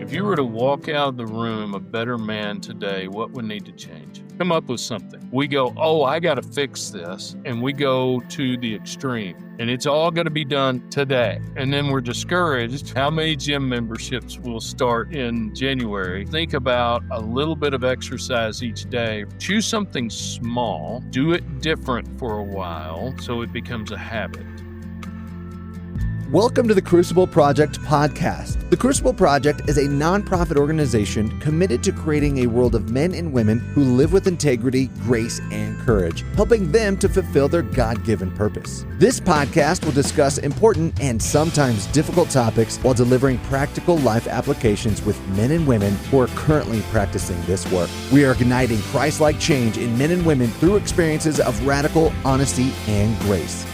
If you were to walk out of the room a better man today, what would need to change? Come up with something. We go, oh, I got to fix this. And we go to the extreme. And it's all going to be done today. And then we're discouraged. How many gym memberships will start in January? Think about a little bit of exercise each day. Choose something small. Do it different for a while so it becomes a habit. Welcome to the Crucible Project Podcast. The Crucible Project is a nonprofit organization committed to creating a world of men and women who live with integrity, grace, and courage, helping them to fulfill their God-given purpose. This podcast will discuss important and sometimes difficult topics while delivering practical life applications with men and women who are currently practicing this work. We are igniting Christ-like change in men and women through experiences of radical honesty and grace.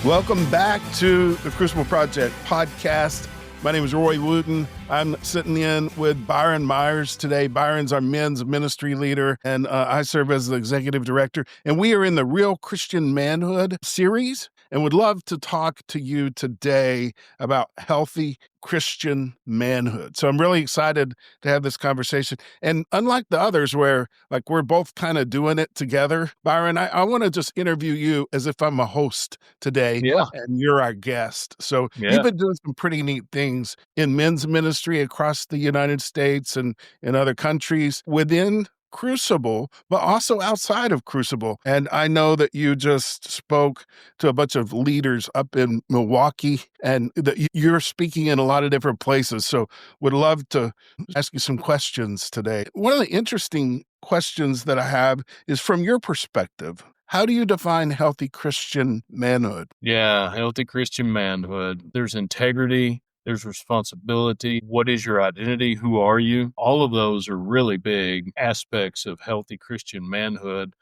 Welcome back to the Crucible Project Podcast. My name is Roy Wooten. I'm sitting in with Byron Myers today. Byron's our men's ministry leader, and I serve as the executive director. And we are in the Real Christian Manhood series, and would love to talk to you today about healthy Christian manhood. So I'm really excited to have this conversation. And unlike the others where like we're both kind of doing it together, Byron, I want to just interview you as if I'm a host today and you're our guest. So you've been doing some pretty neat things in men's ministry across the United States and in other countries within Crucible, but also outside of Crucible. And I know that you just spoke to a bunch of leaders up in Milwaukee and that you're speaking in a lot of different places. So would love to ask you some questions today. One of the interesting questions that I have is from your perspective. How do you define healthy Christian manhood? Yeah, healthy Christian manhood. There's integrity. There's responsibility. What is your identity? Who are you? All of those are really big aspects of healthy Christian manhood.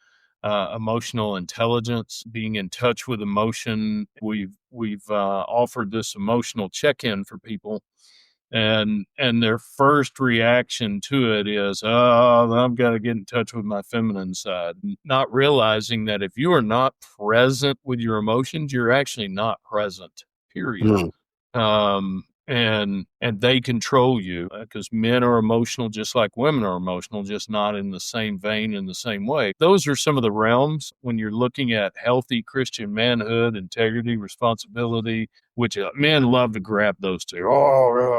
Emotional intelligence, being in touch with emotion. We've offered this emotional check-in for people, and their first reaction to it is, "Oh, I've got to get in touch with my feminine side," not realizing that if you are not present with your emotions, you're actually not present. Period. And they control you because men are emotional just like women are emotional, just not in the same vein, in the same way. Those are some of the realms when you're looking at healthy Christian manhood, integrity, responsibility, which men love to grab those two.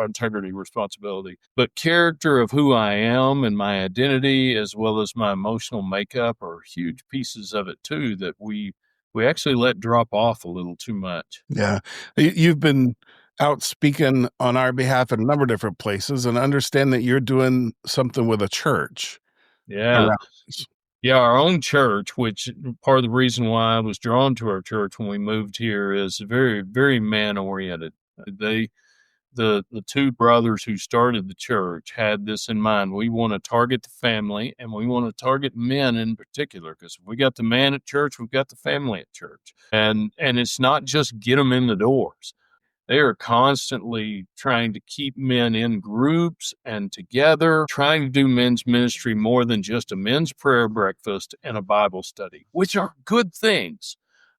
Integrity, responsibility. But character of who I am and my identity, as well as my emotional makeup, are huge pieces of it too that we actually let drop off a little too much. Yeah. You've been out speaking on our behalf in a number of different places, and understand that you're doing something with a church. Yeah. Yeah, our own church, which part of the reason why I was drawn to our church when we moved here is very, very man-oriented. The two brothers who started the church had this in mind. We want to target the family, and we want to target men in particular, because if we got the man at church, we've got the family at church. And it's not just get them in the doors. They are constantly trying to keep men in groups and together, trying to do men's ministry more than just a men's prayer breakfast and a Bible study, which are good things.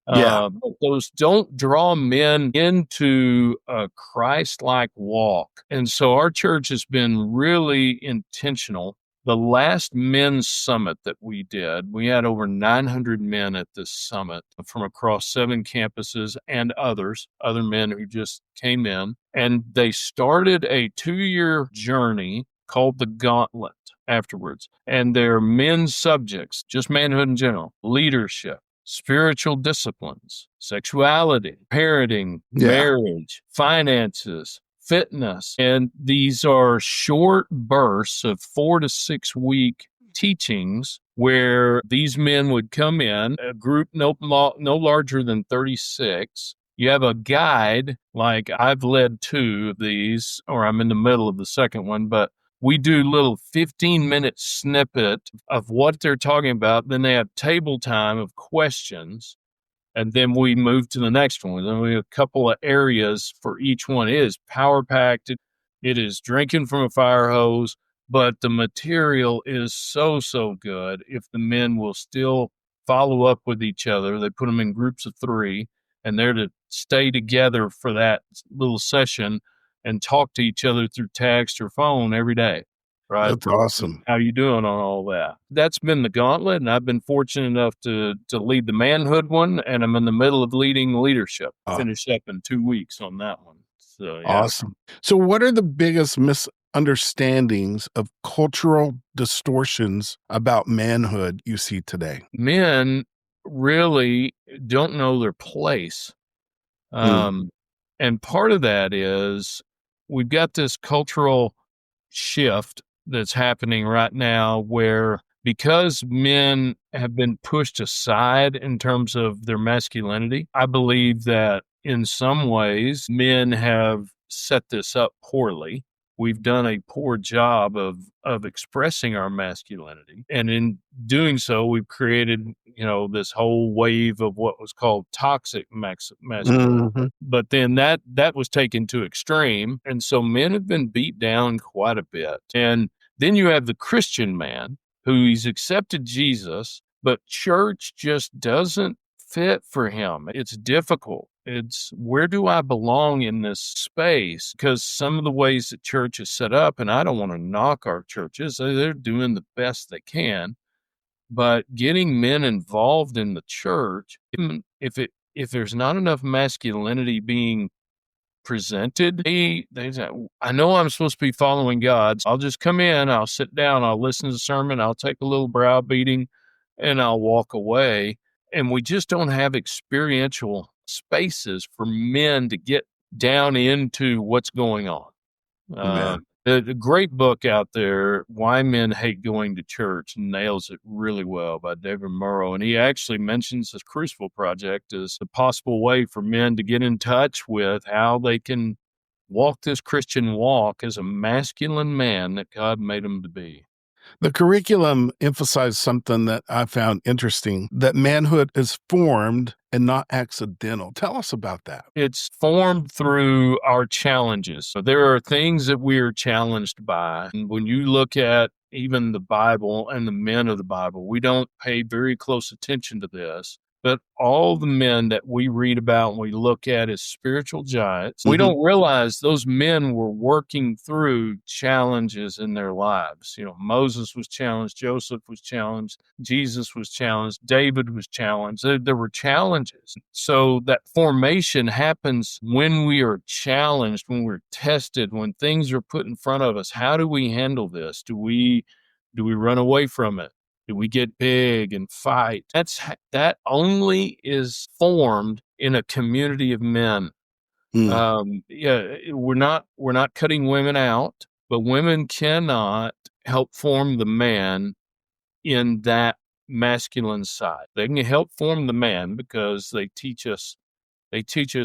But those don't draw men into a Christ-like walk. And so our church has been really intentional. The last men's summit that we did, we had over 900 men at this summit from across 7 campuses and other men who just came in. And they started a 2-year journey called the Gauntlet afterwards. And they're men's subjects, just manhood in general, leadership, spiritual disciplines, sexuality, parenting, marriage, finances, fitness. And these are short bursts of 4 to 6 week teachings where these men would come in, a group no larger than 36. You have a guide, like I've led 2 of these, or I'm in the middle of the second one, but we do little 15-minute snippet of what they're talking about. Then they have table time of questions. And then we move to the next one. Then we have a couple of areas for each one. It is power-packed. It is drinking from a fire hose, but the material is so, so good. If the men will still follow up with each other, they put them in groups of 3, and they're to stay together for that little session and talk to each other through text or phone every day, right? That's awesome. How you doing on all that? That's been the gauntlet, and I've been fortunate enough to lead the manhood one, and I'm in the middle of leading leadership. Finish up in 2 weeks on that one. So yeah. Awesome. So what are the biggest misunderstandings of cultural distortions about manhood you see today? Men really don't know their place. And part of that is we've got this cultural shift that's happening right now where because men have been pushed aside in terms of their masculinity, I believe that in some ways men have set this up poorly. We've done a poor job of expressing our masculinity. And in doing so, we've created, this whole wave of what was called toxic masculinity. But then that was taken to extreme. And so men have been beat down quite a bit. And then you have the Christian man who's accepted Jesus, but church just doesn't fit for him. It's difficult. It's where do I belong in this space? Because some of the ways that church is set up, and I don't want to knock our churches, they're doing the best they can, but getting men involved in the church, if there's not enough masculinity being presented, they say, I know I'm supposed to be following God. So I'll just come in, I'll sit down, I'll listen to the sermon, I'll take a little browbeating, and I'll walk away. And we just don't have experiential spaces for men to get down into what's going on. The great book out there, Why Men Hate Going to Church, nails it really well by David Murrow. And he actually mentions this Crucible Project as a possible way for men to get in touch with how they can walk this Christian walk as a masculine man that God made them to be. The curriculum emphasized something that I found interesting, that manhood is formed and not accidental. Tell us about that. It's formed through our challenges. So there are things that we are challenged by. And when you look at even the Bible and the men of the Bible, we don't pay very close attention to this. But all the men that we read about and we look at as spiritual giants, we don't realize those men were working through challenges in their lives. Moses was challenged, Joseph was challenged, Jesus was challenged, David was challenged. There were challenges. So that formation happens when we are challenged, when we're tested, when things are put in front of us. How do we handle this? Do we run away from it? Do we get big and fight? That only is formed in a community of men. We're not cutting women out, but women cannot help form the man in that masculine side. They can help form the man because they teach us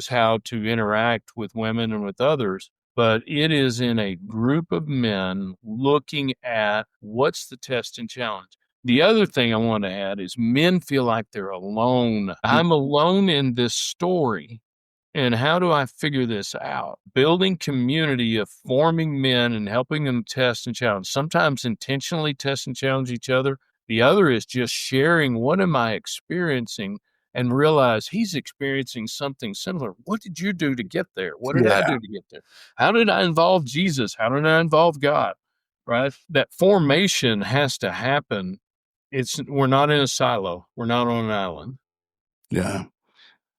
how to interact with women and with others. But it is in a group of men looking at what's the test and challenge. The other thing I want to add is men feel like they're alone. I'm alone in this story. And how do I figure this out? Building community of forming men and helping them test and challenge. Sometimes intentionally test and challenge each other. The other is just sharing, what am I experiencing? And realize he's experiencing something similar. What did you do to get there? What did I do to get there? How did I involve Jesus? How did I involve God? Right? That formation has to happen. We're not in a silo. We're not on an island. Yeah.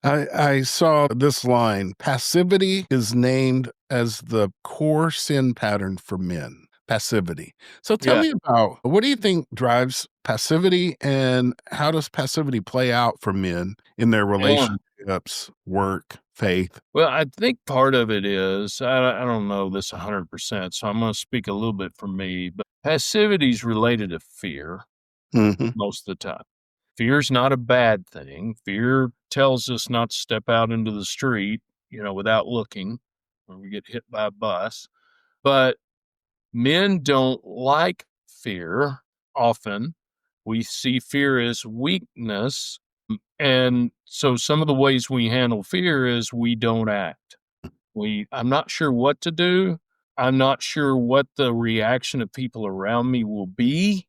I saw this line, passivity is named as the core sin pattern for men. Passivity. So tell me about, what do you think drives passivity, and how does passivity play out for men in their relationships, work, faith? Well, I think part of it is, I don't know this 100%, so I'm going to speak a little bit for me, but passivity is related to fear. Most of the time. Fear is not a bad thing. Fear tells us not to step out into the street, without looking, or we get hit by a bus. But men don't like fear often. We see fear as weakness. And so some of the ways we handle fear is we don't act. I'm not sure what to do. I'm not sure what the reaction of people around me will be.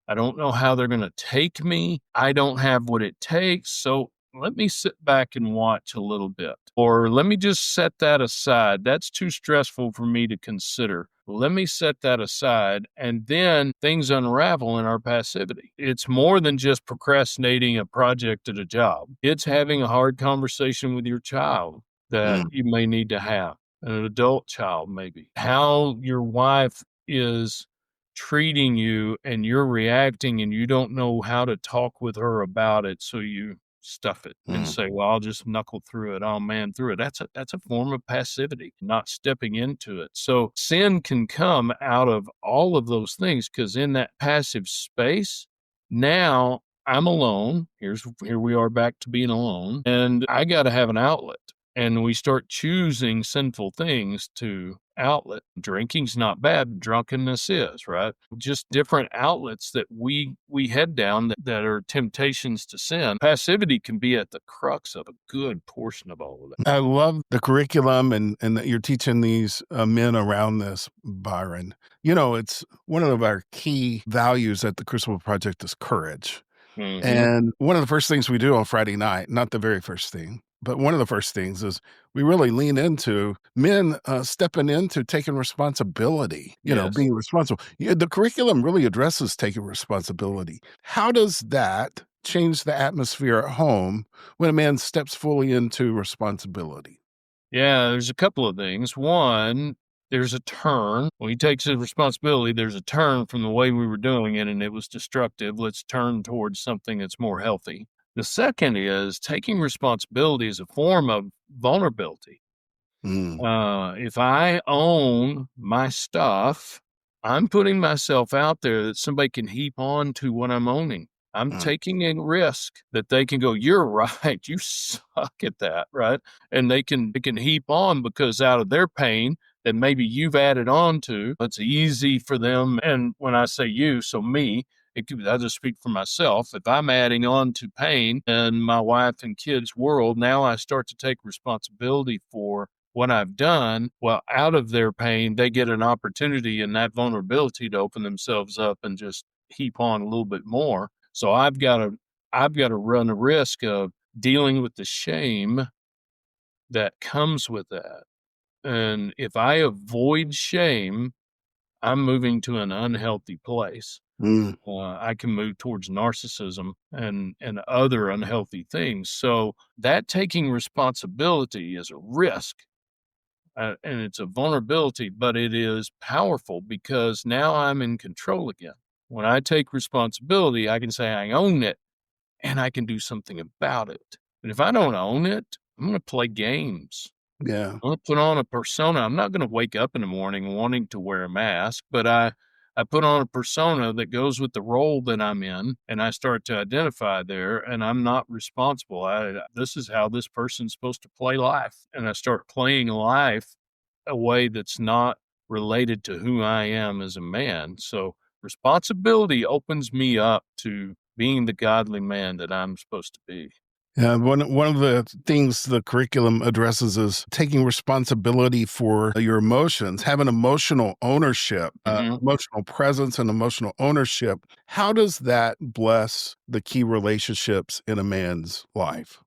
I don't know how they're going to take me. I don't have what it takes. So let me sit back and watch a little bit, or let me just set that aside. That's too stressful for me to consider. Let me set that aside. And then things unravel in our passivity. It's more than just procrastinating a project at a job. It's having a hard conversation with your child that you may need to have, an adult child maybe. How your wife is treating you and you're reacting and you don't know how to talk with her about it, so you stuff it and say, well, I'll just knuckle through it. I'll man through it. That's a form of passivity, not stepping into it. So sin can come out of all of those things, because in that passive space, now I'm alone. Here we are back to being alone, and I got to have an outlet. And we start choosing sinful things to outlet. Drinking's not bad. Drunkenness is, right? Just different outlets that we head down that are temptations to sin. Passivity can be at the crux of a good portion of all of that. I love the curriculum and that you're teaching these men around this, Byron. You know, it's one of our key values at the Crucible Project is courage. And one of the first things we do on Friday night, not the very first thing, but one of the first things is we really lean into men stepping into taking responsibility, being responsible. The curriculum really addresses taking responsibility. How does that change the atmosphere at home when a man steps fully into responsibility? Yeah, there's a couple of things. One, there's a turn. When he takes his responsibility, there's a turn from the way we were doing it, and it was destructive. Let's turn towards something that's more healthy. The second is taking responsibility as a form of vulnerability. If I own my stuff, I'm putting myself out there that somebody can heap on to what I'm owning. I'm taking a risk that they can go, you're right, you suck at that, right? And they can heap on, because out of their pain that maybe you've added on to, it's easy for them. And when I say you, so me, I just speak for myself. If I'm adding on to pain in my wife and kids' world, now I start to take responsibility for what I've done. Well, out of their pain, they get an opportunity and that vulnerability to open themselves up and just heap on a little bit more. So I've got to run the risk of dealing with the shame that comes with that. And if I avoid shame, I'm moving to an unhealthy place. I can move towards narcissism and other unhealthy things. So that taking responsibility is a risk, and it's a vulnerability, but it is powerful, because now I'm in control again. When I take responsibility, I can say I own it, and I can do something about it. But if I don't own it, I'm going to play games. Yeah. I'm going to put on a persona. I'm not going to wake up in the morning wanting to wear a mask, but I put on a persona that goes with the role that I'm in, and I start to identify there, and I'm not responsible. This is how this person's supposed to play life. And I start playing life a way that's not related to who I am as a man. So responsibility opens me up to being the godly man that I'm supposed to be. Yeah, one of the things the curriculum addresses is taking responsibility for your emotions, having emotional ownership, emotional presence and emotional ownership. How does that bless the key relationships in a man's life?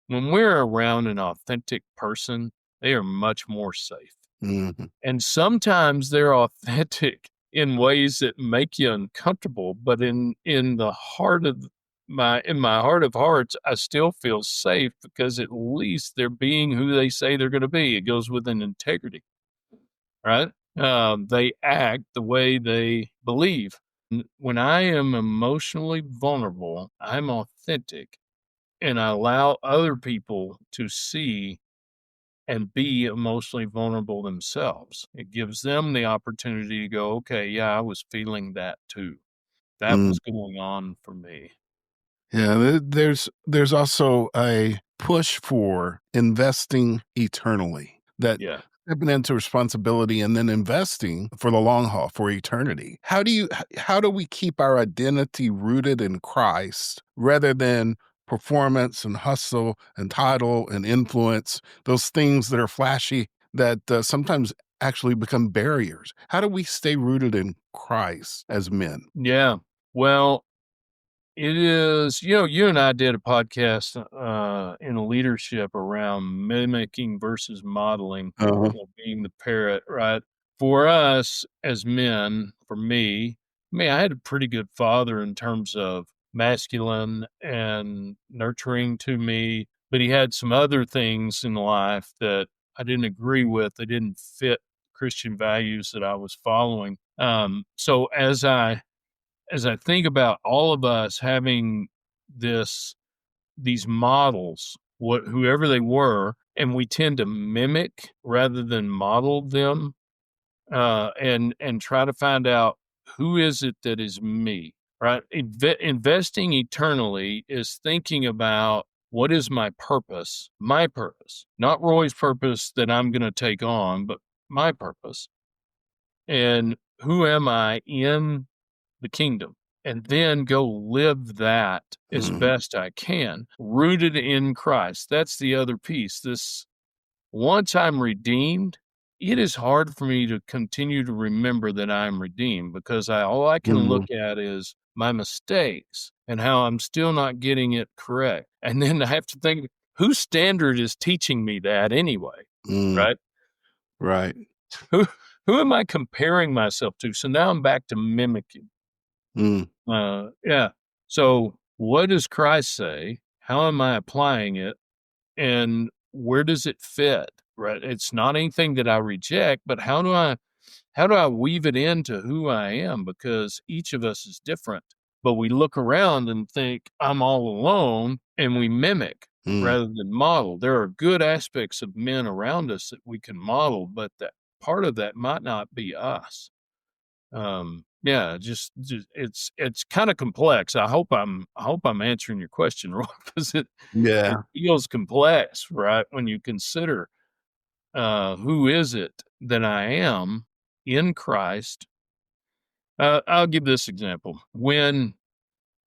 When we're around an authentic person, they are much more safe. And sometimes they're authentic in ways that make you uncomfortable, but in the heart of my heart of hearts, I still feel safe, because at least they're being who they say they're going to be. It goes with an integrity, right? They act the way they believe. When I am emotionally vulnerable, I'm authentic, and I allow other people to see and be emotionally vulnerable themselves. It gives them the opportunity to go, okay, yeah, I was feeling that too. That was going on for me. Yeah, there's also a push for investing eternally, that stepping into responsibility and then investing for the long haul, for eternity. How do we keep our identity rooted in Christ rather than performance and hustle and title and influence, those things that are flashy that sometimes actually become barriers? How do we stay rooted in Christ as men? Yeah. Well, It is, you and I did a podcast in leadership around mimicking versus modeling, being the parrot, right? For us as men, for me, I had a pretty good father in terms of masculine and nurturing to me, but he had some other things in life that I didn't agree with. They didn't fit Christian values that I was following. So as I think about all of us having these models, whoever they were, and we tend to mimic rather than model them, and try to find out who is it that is me, right? Investing eternally is thinking about what is my purpose, not Roy's purpose that I'm going to take on, but my purpose. And who am I in the kingdom, and then go live that as best I can, rooted in Christ. That's the other piece. Once I'm redeemed, it is hard for me to continue to remember that I'm redeemed, because all I can look at is my mistakes and how I'm still not getting it correct. And then I have to think, whose standard is teaching me that anyway, right? Right. Who am I comparing myself to? So now I'm back to mimicking. Yeah. So what does Christ say? How am I applying it? And where does it fit? Right. It's not anything that I reject, but how do I weave it into who I am? Because each of us is different, but we look around and think I'm all alone, and we mimic rather than model. There are good aspects of men around us that we can model, but that part of that might not be us. Yeah, just it's kind of complex. I hope I'm answering your question, Roy, because it feels complex, right? When you consider who is it that I am in Christ. I'll give this example. When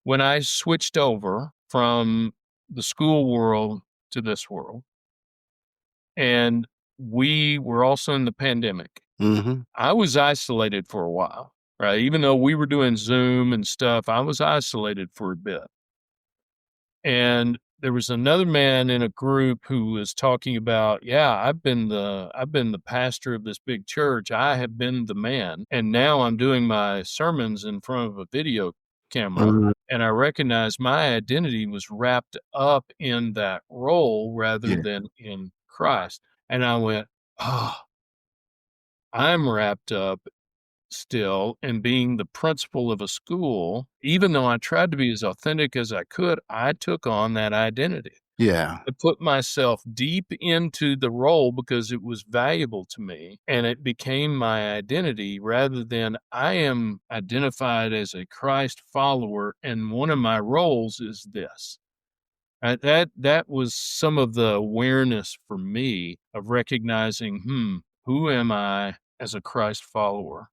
I switched over from the school world to this world, and we were also in the pandemic, I was isolated for a while. Right. Even though we were doing Zoom and stuff, I was isolated for a bit. And there was another man in a group who was talking about, I've been the pastor of this big church. I have been the man. And now I'm doing my sermons in front of a video camera. And I recognized my identity was wrapped up in that role rather than in Christ. And I went, I'm wrapped up still in being the principal of a school. Even though I tried to be as authentic as I could, I took on that identity. Yeah. I put myself deep into the role because it was valuable to me, and it became my identity rather than I am identified as a Christ follower, and one of my roles is this. That was some of the awareness for me of recognizing, who am I as a Christ follower?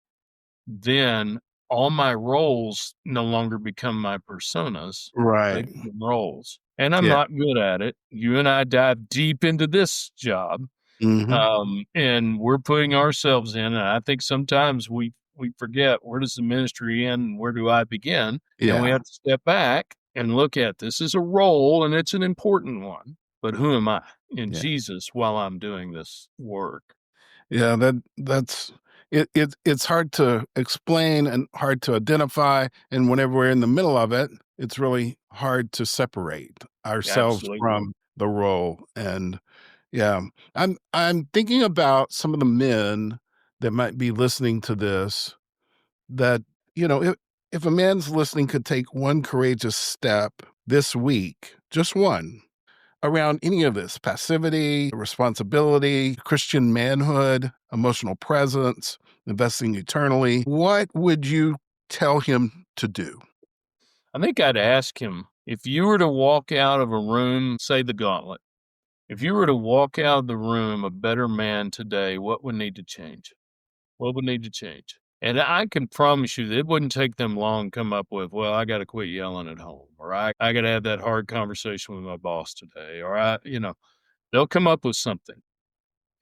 Then all my roles no longer become my personas. They Right. become roles. And I'm not good at it. You and I dive deep into this job, and we're putting ourselves in. And I think sometimes we forget, where does the ministry end and where do I begin? And we have to step back and look at this as a role, and it's an important one. But who am I in Jesus while I'm doing this work? Yeah, that's it. It's hard to explain and hard to identify, and whenever we're in the middle of it, it's really hard to separate ourselves from the role. And I'm thinking about some of the men that might be listening to this. That if a man's listening could take one courageous step this week, just one, around any of this: passivity, responsibility, Christian manhood, emotional presence, investing eternally, what would you tell him to do? I think I'd ask him, if you were to walk out of a room, say the gauntlet, if you were to walk out of the room a better man today, what would need to change? What would need to change? And I can promise you that it wouldn't take them long to come up with, well, I got to quit yelling at home, or I got to have that hard conversation with my boss today, or they'll come up with something.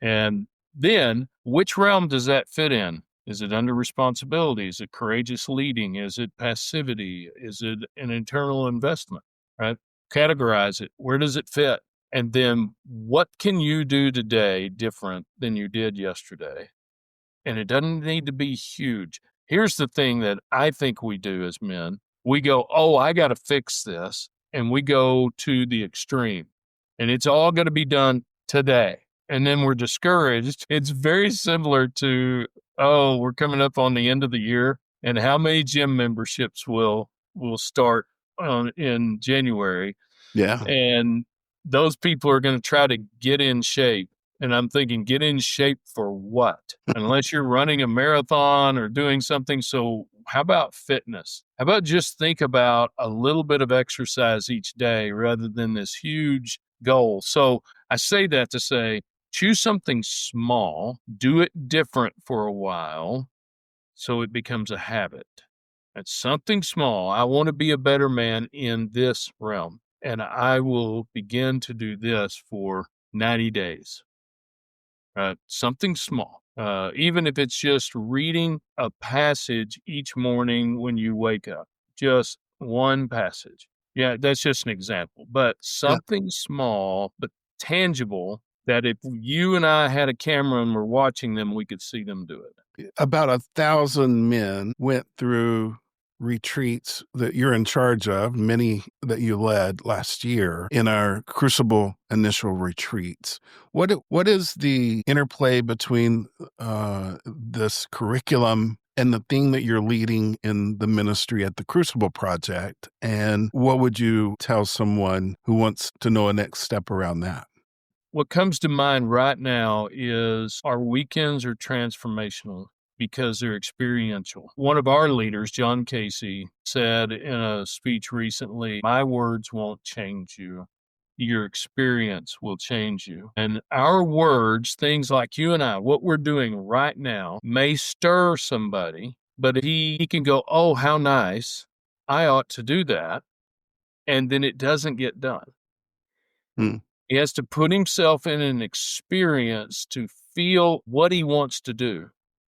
And then which realm does that fit in? Is it under responsibility? Is it courageous leading? Is it passivity? Is it an internal investment, right? Categorize it. Where does it fit? And then what can you do today different than you did yesterday? And it doesn't need to be huge. Here's the thing that I think we do as men. We go, oh, I got to fix this. And we go to the extreme. And it's all going to be done today. And then we're discouraged. It's very similar to, oh, we're coming up on the end of the year. And how many gym memberships will start in January? Yeah. And those people are going to try to get in shape. And I'm thinking, get in shape for what? Unless you're running a marathon or doing something. So how about fitness? How about just think about a little bit of exercise each day rather than this huge goal? So I say that to say, choose something small, do it different for a while so it becomes a habit. It's something small. I want to be a better man in this realm. And I will begin to do this for 90 days. Something small. Even if it's just reading a passage each morning when you wake up, just one passage. Yeah, that's just an example, but something small, but tangible that if you and I had a camera and were watching them, we could see them do it. About 1,000 men went through retreats that you're in charge of, many that you led last year in our Crucible initial retreats. What is the interplay between this curriculum and the thing that you're leading in the ministry at the Crucible Project? And what would you tell someone who wants to know a next step around that? What comes to mind right now is our weekends are transformational because they're experiential. One of our leaders, John Casey, said in a speech recently, my words won't change you. Your experience will change you. And our words, things like you and I, what we're doing right now may stir somebody, but he can go, oh, how nice. I ought to do that. And then it doesn't get done. He has to put himself in an experience to feel what he wants to do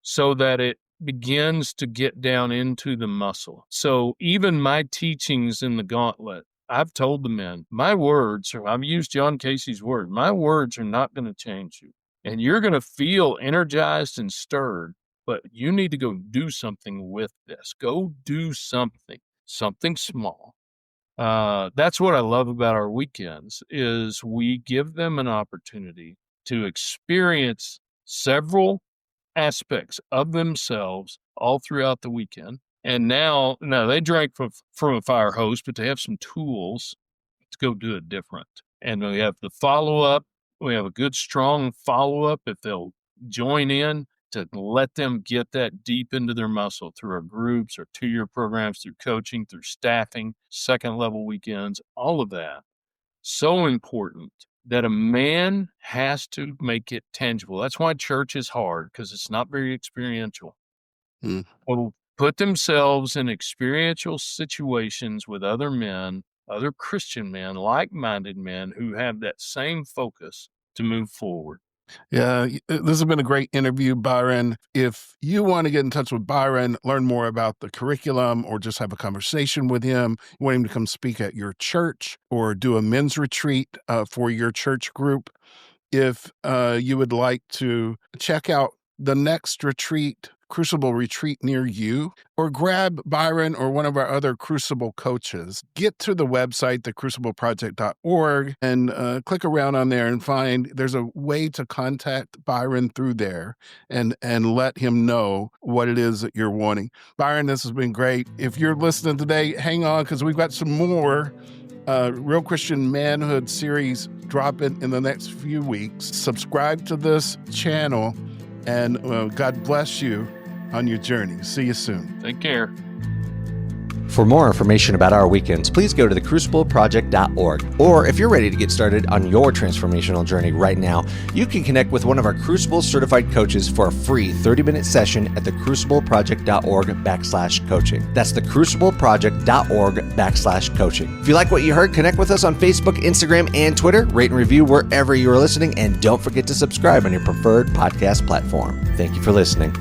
so that it begins to get down into the muscle. So even my teachings in the gauntlet, I've told the men, my words, or I've used John Casey's word, my words are not going to change you. And you're going to feel energized and stirred, but you need to go do something with this. Go do something small. That's what I love about our weekends is we give them an opportunity to experience several aspects of themselves all throughout the weekend. And now they drank from a fire hose, but they have some tools to go do it different. And we have the follow-up. We have a good, strong follow-up if they'll join in to let them get that deep into their muscle through our groups, our 2-year programs, through coaching, through staffing, second-level weekends, all of that. So important that a man has to make it tangible. That's why church is hard, because it's not very experiential. Well, put themselves in experiential situations with other men, other Christian men, like-minded men who have that same focus to move forward. Yeah, this has been a great interview, Byron. If you want to get in touch with Byron, learn more about the curriculum, or just have a conversation with him, you want him to come speak at your church or do a men's retreat for your church group, if you would like to check out the next retreat, Crucible retreat near you, or grab Byron or one of our other Crucible coaches, get to the website, thecrucibleproject.org, and click around on there and find there's a way to contact Byron through there and let him know what it is that you're wanting. Byron, this has been great. If you're listening today, hang on, because we've got some more Real Christian Manhood series dropping in the next few weeks. Subscribe to this channel, and God bless you on your journey. See you soon. Take care. For more information about our weekends, please go to thecrucibleproject.org. Or if you're ready to get started on your transformational journey right now, you can connect with one of our Crucible certified coaches for a free 30-minute session at thecrucibleproject.org/coaching. That's thecrucibleproject.org/coaching. If you like what you heard, connect with us on Facebook, Instagram, and Twitter. Rate and review wherever you are listening, and don't forget to subscribe on your preferred podcast platform. Thank you for listening.